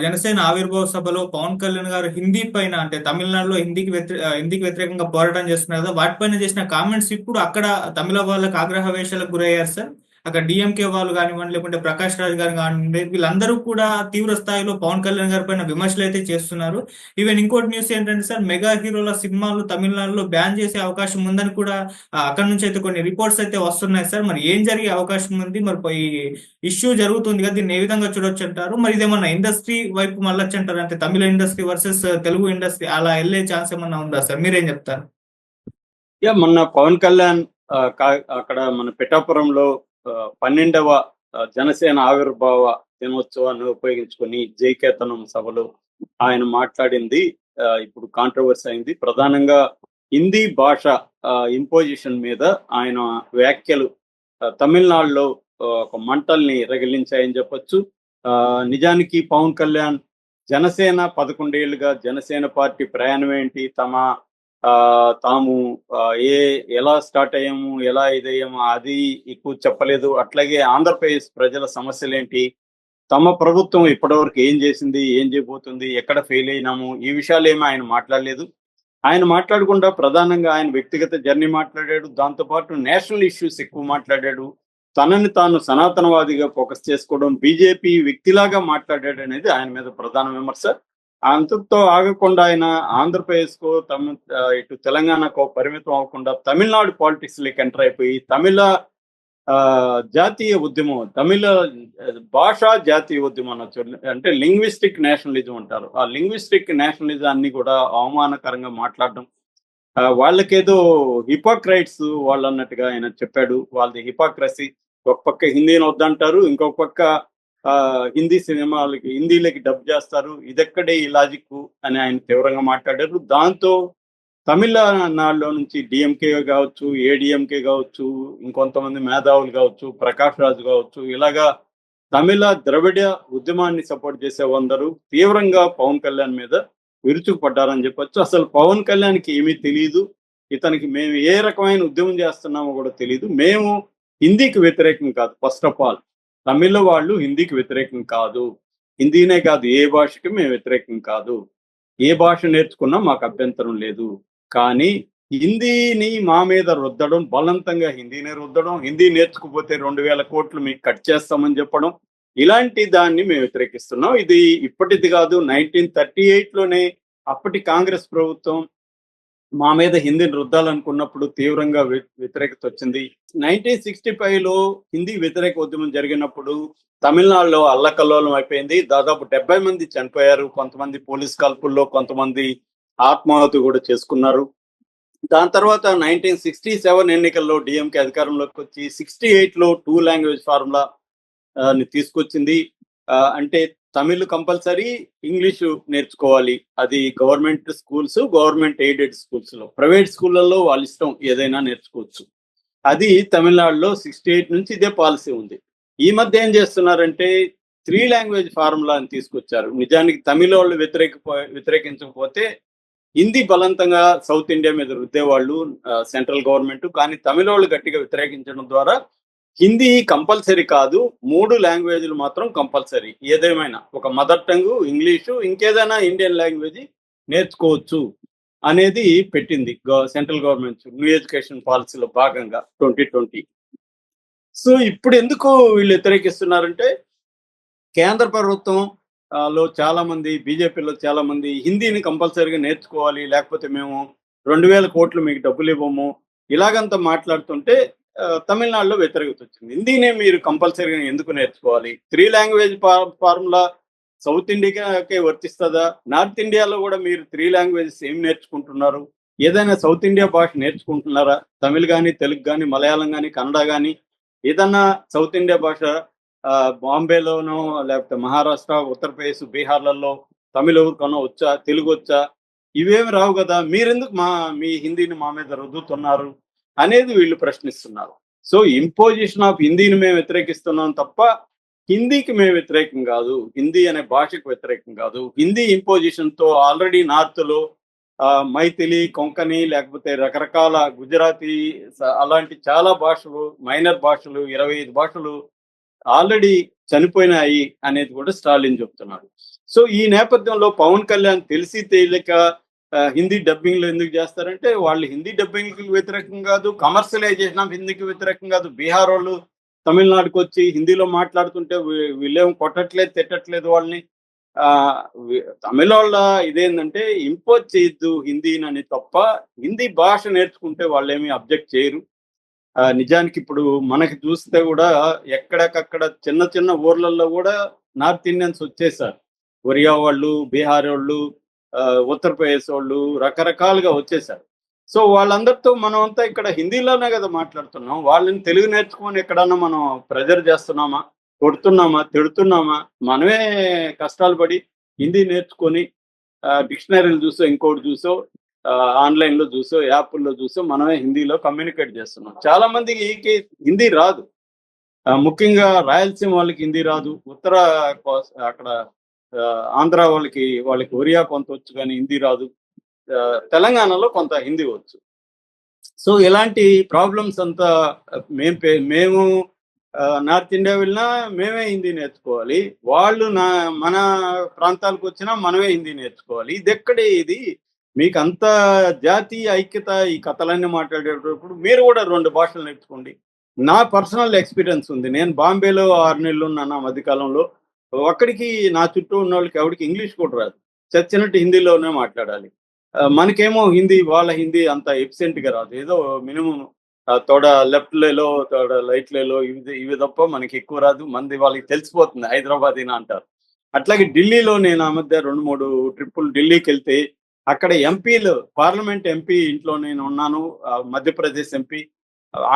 జనసేన ఆవిర్భావ సభలో పవన్ కళ్యాణ్ గారు హిందీ పైన అంటే తమిళనాడులో హిందీకి వ్యతిరేకంగా పోరాటం చేస్తున్నారు కదా, వాటిపైన చేసిన కామెంట్స్ ఇప్పుడు అక్కడ తమిళ వాళ్ళకి ఆగ్రహ వేశాలకు గురయ్యారు సార్. అక్కడ డిఎంకే వాళ్ళు కానివ్వండి, లేకుంటే ప్రకాష్ రాజ్ గారు కానివ్వండి, వీళ్ళందరూ కూడా తీవ్ర స్థాయిలో పవన్ కళ్యాణ్ గారి పైన విమర్శలు అయితే చేస్తున్నారు. ఈవెన్ ఇంకోటి న్యూస్ ఏంటంటే సార్, మెగా హీరోల సినిమాలు తమిళనాడులో బ్యాన్ చేసే అవకాశం ఉందని కూడా అక్కడ నుంచి అయితే కొన్ని రిపోర్ట్స్ అయితే వస్తున్నాయి సార్. మరి ఏం జరిగే అవకాశం ఉంది, మరి ఇష్యూ జరుగుతుంది కదా, దీన్ని ఏ విధంగా చూడొచ్చు అంటారు? మరి ఇదేమన్నా ఇండస్ట్రీ వైపు మళ్ళొచ్చు అంటారు, అంటే తమిళ ఇండస్ట్రీ వర్సెస్ తెలుగు ఇండస్ట్రీ అలా వెళ్ళే ఛాన్స్ ఏమన్నా ఉందా సార్? మీరేం చెప్తారు? మొన్న పవన్ కళ్యాణ్ అక్కడ మన పిఠాపురంలో 12వ జనసేన ఆవిర్భావ దినోత్సవాన్ని ఉపయోగించుకొని జైకేతనం సభలో ఆయన మాట్లాడింది ఇప్పుడు కాంట్రవర్సీ అయింది. ప్రధానంగా హిందీ భాష ఇంపోజిషన్ మీద ఆయన వ్యాఖ్యలు తమిళనాడులో ఒక మంటల్ని రగిలించాయని చెప్పొచ్చు. నిజానికి పవన్ కళ్యాణ్ జనసేన 11 ఏళ్లుగా జనసేన పార్టీ ప్రయాణం ఏంటి, తాము ఎలా స్టార్ట్ అయ్యాము, ఎలా ఇదయ్యాము అది ఎక్కువ చెప్పలేదు. అట్లాగే ఆంధ్రప్రదేశ్ ప్రజల సమస్యలేంటి, తమ ప్రభుత్వం ఇప్పటివరకు ఏం చేసింది, ఏం చేయబోతుంది, ఎక్కడ ఫెయిల్ అయినాము, ఈ విషయాలేమీ ఆయన మాట్లాడలేదు. ఆయన మాట్లాడకుండా ప్రధానంగా ఆయన వ్యక్తిగత జర్నీ మాట్లాడాడు. దాంతోపాటు నేషనల్ ఇష్యూస్ ఎక్కువ మాట్లాడాడు. తనని తాను సనాతనవాదిగా ఫోకస్ చేసుకోవడం, బీజేపీ వ్యక్తిలాగా మాట్లాడాడు అనేది ఆయన మీద ప్రధాన విమర్శ. అంతటితో ఆగకుండా ఆయన ఆంధ్రప్రదేశ్కో ఇటు తెలంగాణకో పరిమితం అవ్వకుండా తమిళనాడు పాలిటిక్స్ లోకి ఎంటర్ అయిపోయి తమిళ జాతీయ ఉద్యమం, తమిళ భాషా జాతీయ ఉద్యమం అనొచ్చు, అంటే లింగ్విస్టిక్ నేషనలిజం అంటారు. ఆ లింగ్విస్టిక్ నేషనలిజాన్ని కూడా అవమానకరంగా మాట్లాడడం, వాళ్ళకేదో హిపోక్రైట్స్ వాళ్ళు అన్నట్టుగా ఆయన చెప్పాడు. వాళ్ళది హిపోక్రసీ. ఒక పక్క హిందీని వద్దంటారు, ఇంకొక పక్క హిందీ సినిమాలకి హిందీలోకి డబ్ చేస్తారు. ఇదెక్కడే ఈ లాజిక్ అని ఆయన తీవ్రంగా మాట్లాడారు. దాంతో తమిళనాడులో నుంచి డిఎంకే కావచ్చు, ఏడిఎంకే కావచ్చు, ఇంకొంతమంది మేధావులు కావచ్చు, ప్రకాష్ రాజు కావచ్చు, ఇలాగా తమిళ ద్రవిడ ఉద్యమాన్ని సపోర్ట్ చేసేవారందరూ తీవ్రంగా పవన్ కళ్యాణ్ మీద విరుచుకుపడ్డారని చెప్పొచ్చు. అసలు పవన్ కళ్యాణ్కి ఏమీ తెలియదు, ఇతనికి మేము ఏ రకమైన ఉద్యమం చేస్తున్నామో కూడా తెలియదు. మేము హిందీకి వ్యతిరేకం కాదు, ఫస్ట్ ఆఫ్ ఆల్ తమిళ వాళ్ళు హిందీకి వ్యతిరేకం కాదు. హిందీనే కాదు, ఏ భాషకి మేము వ్యతిరేకం కాదు. ఏ భాష నేర్చుకున్నా మాకు అభ్యంతరం లేదు. కానీ హిందీని మా మీద రుద్దడం, బలవంతంగా హిందీని రుద్దడం, హిందీ నేర్చుకుపోతే 2,000 కోట్లు మీకు కట్ చేస్తామని చెప్పడం, ఇలాంటి దాన్ని మేము వ్యతిరేకిస్తున్నాం. ఇది ఇప్పటిది కాదు, 1938లోనే అప్పటి కాంగ్రెస్ ప్రభుత్వం మా మీద హిందీని రుద్దాలనుకున్నప్పుడు తీవ్రంగా వ్యతిరేకత వచ్చింది. 1965లో హిందీ వ్యతిరేక ఉద్యమం జరిగినప్పుడు తమిళనాడులో అల్లకల్లోలం అయిపోయింది. దాదాపు 70 మంది చనిపోయారు. కొంతమంది పోలీస్ కాల్పుల్లో, కొంతమంది ఆత్మాహుతి కూడా చేసుకున్నారు. దాని తర్వాత 1967 ఎన్నికల్లో డిఎంకే అధికారంలోకి వచ్చి 68లో 2 లాంగ్వేజ్ ఫార్ములా తీసుకొచ్చింది. అంటే తమిళ్ కంపల్సరీ, ఇంగ్లీషు నేర్చుకోవాలి. అది government schools, government aided schools లో. ప్రైవేట్ స్కూళ్ళల్లో వాళ్ళ ఇష్టం ఏదైనా నేర్చుకోవచ్చు. అది తమిళనాడులో 68 నుంచి ఇదే పాలసీ ఉంది. ఈ మధ్య ఏం చేస్తున్నారంటే 3 లాంగ్వేజ్ ఫార్ములా అని తీసుకొచ్చారు. నిజానికి తమిళ వాళ్ళు వ్యతిరేకించకపోతే హిందీ బలవంతంగా సౌత్ ఇండియా మీద రుద్దేవాళ్ళు సెంట్రల్ గవర్నమెంట్. కానీ తమిళ వాళ్ళు గట్టిగా వ్యతిరేకించడం ద్వారా హిందీ కంపల్సరీ కాదు, 3 లాంగ్వేజ్లు మాత్రం కంపల్సరీ. ఏదేమైనా ఒక మదర్ టంగ్, ఇంగ్లీషు, ఇంకేదైనా ఇండియన్ లాంగ్వేజ్ నేర్చుకోవచ్చు అనేది పెట్టింది సెంట్రల్ గవర్నమెంట్ న్యూ ఎడ్యుకేషన్ పాలసీలో భాగంగా 2020. సో ఇప్పుడు ఎందుకు వీళ్ళు వ్యతిరేకిస్తున్నారంటే కేంద్ర ప్రభుత్వం లో చాలా మంది, బీజేపీలో చాలా మంది హిందీని కంపల్సరీగా నేర్చుకోవాలి, లేకపోతే మేము 2,000 కోట్లు మీకు డబ్బులు ఇవ్వము, ఇలాగంతా మాట్లాడుతుంటే తమిళనాడులో వ్యతిరేకత వచ్చింది. హిందీనే మీరు కంపల్సరీగా ఎందుకు నేర్చుకోవాలి? 3 లాంగ్వేజ్ ఫార్ములా సౌత్ ఇండియాకే వర్తిస్తుందా? నార్త్ ఇండియాలో కూడా మీరు 3 లాంగ్వేజెస్ ఏం నేర్చుకుంటున్నారు? ఏదైనా సౌత్ ఇండియా భాష నేర్చుకుంటున్నారా? తమిళ్ కానీ, తెలుగు కానీ, మలయాళం కానీ, కన్నడ కానీ, ఏదన్నా సౌత్ ఇండియా భాష బాంబేలోనో, లేకపోతే మహారాష్ట్ర, ఉత్తరప్రదేశ్, బీహార్లలో తమిళ ఎవరికన్నా వచ్చా, తెలుగు వచ్చా? ఇవేమి రావు కదా, మీరెందుకు మీ హిందీని మా మీద రుద్దుతున్నారు అనేది వీళ్ళు ప్రశ్నిస్తున్నారు. సో ఇంపోజిషన్ ఆఫ్ హిందీని మేము వ్యతిరేకిస్తున్నాం తప్ప హిందీకి మేము వ్యతిరేకం కాదు, హిందీ అనే భాషకు వ్యతిరేకం కాదు. హిందీ ఇంపోజిషన్ తో ఆల్రెడీ నార్త్ లో మైథిలి, కొంకణి, లేకపోతే రకరకాల గుజరాతీ, అలాంటి చాలా భాషలు, మైనర్ భాషలు, 25 భాషలు ఆల్రెడీ చనిపోయినాయి అనేది కూడా స్టాలిన్ చెప్తున్నారు. సో ఈ నేపథ్యంలో పవన్ కళ్యాణ్ తెలిసి తెలియక హిందీ డబ్బింగ్ లో ఎందుకు చేస్తారంటే వాళ్ళు హిందీ డబ్బింగ్ వ్యతిరేకం కాదు, కమర్షియలైజేషన్ ఆఫ్ హిందీకి వ్యతిరేకం కాదు. బీహార్ వాళ్ళు తమిళనాడుకు వచ్చి హిందీలో మాట్లాడుతుంటే వీళ్ళేం కొట్టట్లేదు, తిట్టట్లేదు వాళ్ళని. ఆ తమిళ వాళ్ళ ఇదేంటంటే ఇంపోజ్ చేయొద్దు హిందీని అని తప్ప, హిందీ భాష నేర్చుకుంటే వాళ్ళేమి అబ్జెక్ట్ చేయరు. నిజానికి ఇప్పుడు మనకి చూస్తే కూడా ఎక్కడికక్కడ చిన్న చిన్న ఊర్లలో కూడా నార్త్ ఇండియన్స్ వచ్చేసారు. ఒరియా వాళ్ళు, బీహార్ వాళ్ళు, ఉత్తరప్రదేశ్ వాళ్ళు రకరకాలుగా వచ్చేసారు. సో వాళ్ళందరితో మనం అంతా ఇక్కడ హిందీలోనే కదా మాట్లాడుతున్నాం. వాళ్ళని తెలుగు నేర్చుకొని ఎక్కడన్నా మనం ప్రెజర్ చేస్తున్నామా, కొడుతున్నామా, తిడుతున్నామా? మనమే కష్టాలు పడి హిందీ నేర్చుకొని డిక్షనరీలు చూసో, ఇంకోటి చూసో, ఆన్లైన్ లో చూసో, యాప్ల్లో చూసో మనమే హిందీలో కమ్యూనికేట్ చేస్తున్నాం. చాలా మందికి హిందీ రాదు. ముఖ్యంగా రాయలసీమ వాళ్ళకి హిందీ రాదు. అక్కడ ఆంధ్ర వాళ్ళకి ఒరియా కొంత వచ్చు కానీ హిందీ రాదు. తెలంగాణలో కొంత హిందీ వచ్చు. సో ఇలాంటి ప్రాబ్లమ్స్ అంతా మేము నార్త్ ఇండియా వెళ్ళినా మేమే హిందీ నేర్చుకోవాలి. వాళ్ళు మన ప్రాంతాలకు వచ్చినా మనమే హిందీ నేర్చుకోవాలి. ఇది ఎక్కడే ఇది? మీకు అంత జాతీయ ఐక్యత ఈ కథలన్నీ మాట్లాడేటప్పుడు మీరు కూడా 2 భాషలు నేర్చుకోండి. నా పర్సనల్ ఎక్స్పీరియన్స్ ఉంది. నేను బాంబేలో 6 నెలలు ఉన్నాను మధ్యకాలంలో. ఒక్కడికి నా చుట్టూ ఉన్న వాళ్ళకి ఎవరికి ఇంగ్లీష్ కూడా రాదు. చచ్చినట్టు హిందీలోనే మాట్లాడాలి. మనకేమో వాళ్ళ హిందీ అంత ఎఫిషియెంట్గా రాదు. ఏదో మినిమం తోడ లెఫ్ట్ లేలో, తోడ రైట్ లేలో ఇవి తప్ప మనకి ఎక్కువ రాదు. మంది వాళ్ళకి తెలిసిపోతుంది హైదరాబాదీనా అంటారు. అట్లాగే ఢిల్లీలో నేను ఆ మధ్య 2-3 ట్రిప్పులు ఢిల్లీకి వెళ్తే అక్కడ ఎంపీలు, పార్లమెంట్ ఎంపీ ఇంట్లో నేను ఉన్నాను. మధ్యప్రదేశ్ ఎంపీ.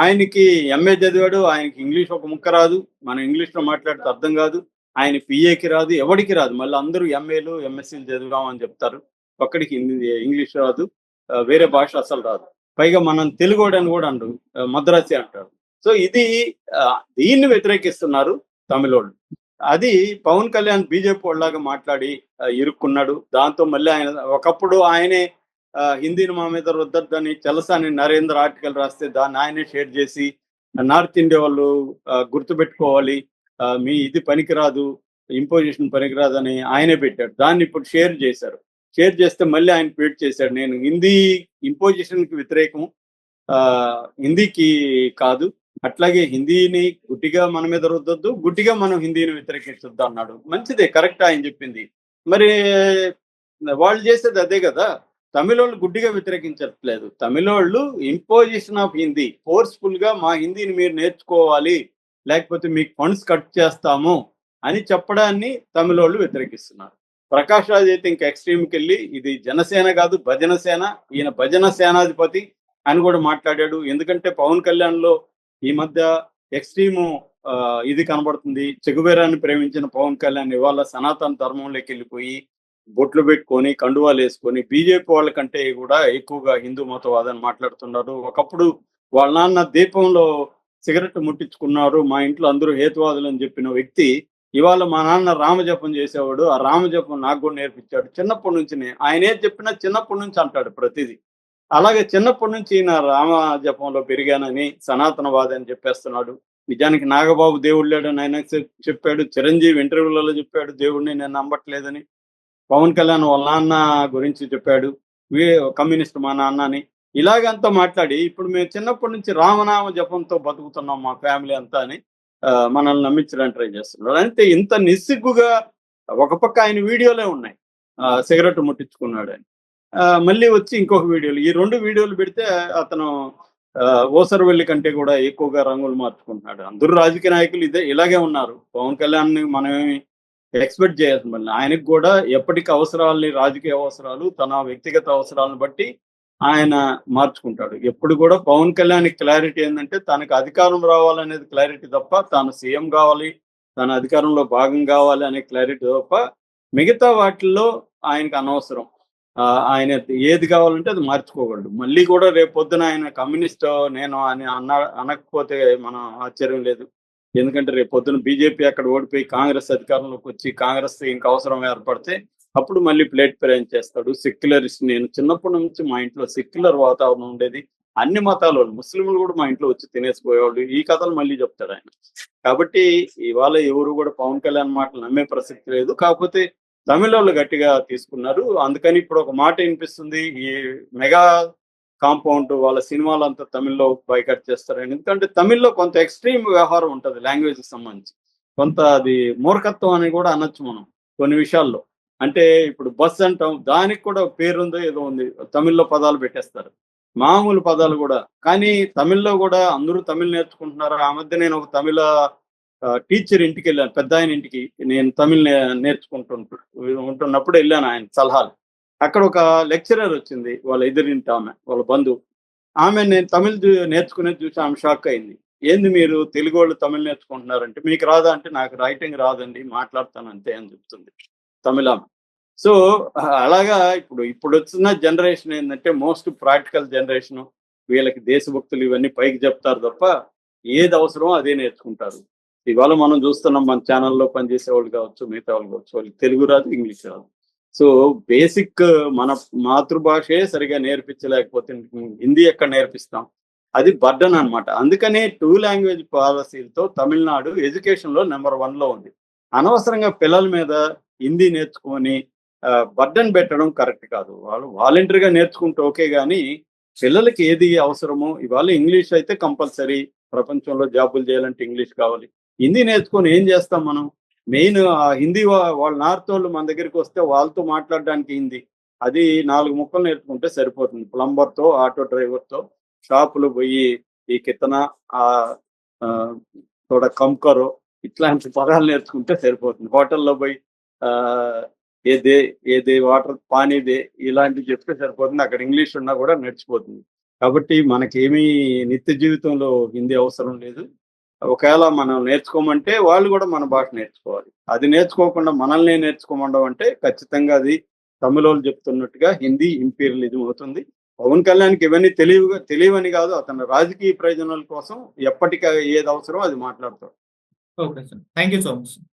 ఆయనకి ఎంఏ చదివాడు. ఆయనకి ఇంగ్లీష్ ఒక ముక్క రాదు. మనం ఇంగ్లీష్లో మాట్లాడితే అర్థం కాదు. ఆయన పిఏకి రాదు, ఎవరికి రాదు. మళ్ళీ అందరూ ఎంఏలు, ఎంఎస్సీలు చదివామని చెప్తారు. ఒక్కడికి ఇంగ్లీష్ రాదు, వేరే భాష అసలు రాదు. పైగా మనం తెలుగోడని కూడా అంటారు, మద్రాసి అంటారు. సో ఇది దీన్ని వ్యతిరేకిస్తున్నారు తమిళోళ్ళు. అది పవన్ కళ్యాణ్ బీజేపీ వాళ్ళలాగా మాట్లాడి ఇరుక్కున్నాడు. దాంతో మళ్ళీ ఒకప్పుడు ఆయనే హిందీని మా మీద రుద్దద్దని చలసాని నరేంద్ర ఆర్టికల్ రాస్తే దాన్ని ఆయనే షేర్ చేసి నార్త్ ఇండియా వాళ్ళు గుర్తుపెట్టుకోవాలి, మీ ఇది పనికిరాదు, ఇంపోజిషన్ పనికిరాదని ఆయనే పెట్టాడు. దాన్ని ఇప్పుడు షేర్ చేశారు. షేర్ చేస్తే మళ్ళీ ఆయన ట్వీట్ చేశాడు, నేను హిందీ ఇంపోజిషన్కి వ్యతిరేకం, హిందీకి కాదు. అట్లాగే హిందీని గుడ్డిగా మన మీద రుద్దొద్దు, గుడ్డిగా మనం హిందీని వ్యతిరేకించొద్దు అన్నాడు. మంచిదే, కరెక్ట్ ఆయన చెప్పింది. మరి వాళ్ళు చేసేది అదే కదా. తమిళోళ్ళు గుడ్డిగా వ్యతిరేకించట్లేదు. తమిళోళ్ళు ఇంపోజిషన్ ఆఫ్ హిందీ, ఫోర్స్ఫుల్ గా మా హిందీని మీరు నేర్చుకోవాలి, లేకపోతే మీకు ఫండ్స్ కట్ చేస్తాము అని చెప్పడాన్ని తమిళోళ్ళు వ్యతిరేకిస్తున్నారు. ప్రకాష్ రాజ్ అయితే ఇంకా ఎక్స్ట్రీమ్కి వెళ్ళి ఇది జనసేన కాదు భజన సేన, ఈయన భజన సేనాధిపతి అని కూడా మాట్లాడాడు. ఎందుకంటే పవన్ కళ్యాణ్ లో ఈ మధ్య ఎక్స్ట్రీము ఇది కనబడుతుంది. చెగుబేరాన్ని ప్రేమించిన పవన్ కళ్యాణ్ ఇవాళ సనాతన ధర్మంలోకి వెళ్ళిపోయి బొట్లు పెట్టుకొని కండువాలు వేసుకొని బీజేపీ వాళ్ళ కంటే కూడా ఎక్కువగా హిందూ మతవాదాన్ని మాట్లాడుతున్నారు. ఒకప్పుడు వాళ్ళ నాన్న దీపంలో సిగరెట్ ముట్టించుకున్నారు, మా ఇంట్లో అందరూ హేతువాదులు అని చెప్పిన వ్యక్తి ఇవాళ మా నాన్న రామజపం చేసేవాడు, ఆ రామజపం నాకు కూడా నేర్పించాడు. చిన్నప్పటి నుంచి ఆయన ఏది చెప్పినా చిన్నప్పటి నుంచి అంటాడు ప్రతిదీ. అలాగే చిన్నప్పటి నుంచి ఈయన రామజపంలో పెరిగానని సనాతనవాది అని చెప్పేస్తున్నాడు. నిజానికి నాగబాబు దేవుడు లేడని ఆయన చెప్పాడు. చిరంజీవి ఇంటర్వ్యూలలో చెప్పాడు దేవుడిని నేను నమ్మట్లేదని. పవన్ కళ్యాణ్ వాళ్ళ నాన్న గురించి చెప్పాడు, కమ్యూనిస్ట్ మా నాన్న అని. ఇలాగంతా మాట్లాడి ఇప్పుడు మేము చిన్నప్పటి నుంచి రామనామ జపంతో బతుకుతున్నాం మా ఫ్యామిలీ అంతా అని మనల్ని నమ్మించడానికి ట్రై చేస్తున్నాడు. అంటే ఇంత నిస్సిగ్గుగా ఒక పక్క ఆయన వీడియోలే ఉన్నాయి, సిగరెట్ ముట్టించుకున్నాడు అని. మళ్ళీ వచ్చి ఇంకొక వీడియోలు, ఈ 2 వీడియోలు పెడితే అతను ఓసరవెల్లి కంటే కూడా ఎక్కువగా రంగులు మార్చుకుంటున్నాడు. అందరూ రాజకీయ నాయకులు ఇలాగే ఉన్నారు. పవన్ కళ్యాణ్ మనమేమి ఎక్స్పెక్ట్ చేయాల్సి, మళ్ళీ ఆయనకు కూడా ఎప్పటికీ అవసరాలని, రాజకీయ అవసరాలు, తన వ్యక్తిగత అవసరాలను బట్టి ఆయన మార్చుకుంటాడు. ఎప్పుడు కూడా పవన్ కళ్యాణ్ క్లారిటీ ఏంటంటే తనకు అధికారం రావాలనేది క్లారిటీ తప్ప, తాను సీఎం కావాలి, తన అధికారంలో భాగం కావాలి అనే క్లారిటీ తప్ప మిగతా వాటిల్లో ఆయనకు అనవసరం. ఆయన ఏది కావాలంటే అది మార్చుకోగలడు. మళ్ళీ కూడా రేపు పొద్దున ఆయన కమ్యూనిస్ట్ నేను అని అనకపోతే మనం ఆశ్చర్యం లేదు. ఎందుకంటే రేపు పొద్దున బీజేపీ అక్కడ ఓడిపోయి కాంగ్రెస్ అధికారంలోకి వచ్చి కాంగ్రెస్ ఇంకా అవసరం ఏర్పడితే అప్పుడు మళ్ళీ ప్లేట్ ఫిరాయించేస్తాడు. సెక్యులరిస్ట్, నేను చిన్నప్పటి నుంచి మా ఇంట్లో సెక్యులర్ వాతావరణం ఉండేది, అన్ని మతాల వాళ్ళు, ముస్లింలు కూడా మా ఇంట్లో వచ్చి తినేసిపోయేవాళ్ళు. ఈ కథలు మళ్ళీ చెప్తాడు ఆయన. కాబట్టి ఇవాళ ఎవరు కూడా పవన్ కళ్యాణ్ మాటలు నమ్మే ప్రసక్తి లేదు. కాకపోతే తమిళోళ్ళు గట్టిగా తీసుకున్నారు. అందుకని ఇప్పుడు ఒక మాట వినిపిస్తుంది, ఈ మెగా కాంపౌండ్ వాళ్ళ సినిమాలంతా తమిళ్లో బైకట్ చేస్తారని. ఎందుకంటే తమిళ్లో కొంత ఎక్స్ట్రీమ్ వ్యవహారం ఉంటుంది లాంగ్వేజ్ సంబంధించి. కొంత అది మూర్ఖత్వం అని కూడా అనొచ్చు మనం కొన్ని విషయాల్లో. అంటే ఇప్పుడు బస్ అంటాం, దానికి కూడా పేరుందో ఏదో ఉంది, తమిళ్లో పదాలు పెట్టేస్తారు, మామూలు పదాలు కూడా. కానీ తమిళ్లో కూడా అందరూ తమిళ్ నేర్చుకుంటున్నారు. ఆ మధ్య నేను ఒక తమిళ టీచర్ ఇంటికి వెళ్ళాను, పెద్ద ఆయన ఇంటికి. నేను తమిళ్ ఉంటున్నప్పుడు వెళ్ళాను ఆయన సలహాలు. అక్కడ ఒక లెక్చరర్ వచ్చింది, వాళ్ళ ఎదురింటి ఆమె, వాళ్ళ బంధువు. ఆమె నేను తమిళ్ నేర్చుకునేది చూసి ఆమె షాక్ అయింది. ఏంది మీరు తెలుగు వాళ్ళు తమిళ్ నేర్చుకుంటున్నారంటే, మీకు రాదా అంటే, నాకు రైటింగ్ రాదండి, మాట్లాడతాను అంతే అని చెప్తుంది తమిళామె. సో అలాగా ఇప్పుడు వచ్చిన జనరేషన్ ఏంటంటే మోస్ట్ ప్రాక్టికల్ జనరేషన్. వీళ్ళకి దేశభక్తులు ఇవన్నీ పైకి చెప్తారు తప్ప ఏది అవసరమో అదే నేర్చుకుంటారు. ఇవాళ మనం చూస్తున్నాం, మన ఛానల్లో పనిచేసే వాళ్ళు కావచ్చు, మిగతా వాళ్ళు కావచ్చు, వాళ్ళకి తెలుగు రాదు, ఇంగ్లీష్ రాదు. సో బేసిక్ మన మాతృభాషే సరిగా నేర్పించలేకపోతే హిందీ ఎక్కడ నేర్పిస్తాం? అది బర్డన్ అన్నమాట. అందుకనే 2 లాంగ్వేజ్ పాలసీలతో తమిళనాడు ఎడ్యుకేషన్ లో నెంబర్ 1 లో ఉంది. అనవసరంగా పిల్లల మీద హిందీ నేర్చుకొని బర్డన్ పెట్టడం కరెక్ట్ కాదు. వాళ్ళు వాలంటరీగా నేర్చుకుంటే ఓకే, కానీ పిల్లలకి ఏది అవసరమో, ఇవాళ ఇంగ్లీష్ అయితే కంపల్సరీ. ప్రపంచంలో జాబులు చేయాలంటే ఇంగ్లీష్ కావాలి. హిందీ నేర్చుకొని ఏం చేస్తాం మనం? మెయిన్ హిందీ వాళ్ళ నార్త్ వాళ్ళు మన దగ్గరికి వస్తే వాళ్ళతో మాట్లాడడానికి హిందీ, అది 4 ముక్కలు నేర్చుకుంటే సరిపోతుంది. ప్లంబర్తో, ఆటో డ్రైవర్తో, షాపులు పోయి ఈ కితన తోడ కంకరో ఇట్లాంటి పదాలు నేర్చుకుంటే సరిపోతుంది. హోటల్లో పోయి ఏదే ఏదే వాటర్ పానీదే ఇలాంటివి చెప్తే సరిపోతుంది. అక్కడ ఇంగ్లీష్ ఉన్నా కూడా నడిచిపోతుంది. కాబట్టి మనకేమీ నిత్య జీవితంలో హిందీ అవసరం లేదు. ఒకవేళ మనం నేర్చుకోమంటే వాళ్ళు కూడా మన భాష నేర్చుకోవాలి. అది నేర్చుకోకుండా మనల్ని నేర్చుకోమండం అంటే ఖచ్చితంగా అది తమిళోళ్ళు చెప్తున్నట్టుగా హిందీ ఇంపీరియలిజం అవుతుంది. పవన్ కళ్యాణ్కి ఇవన్నీ తెలియవని కాదు, అతని రాజకీయ ప్రయోజనాల కోసం ఎప్పటికీ ఏది అవసరమో అది మాట్లాడతాడు. Okay sir. Thank you so much.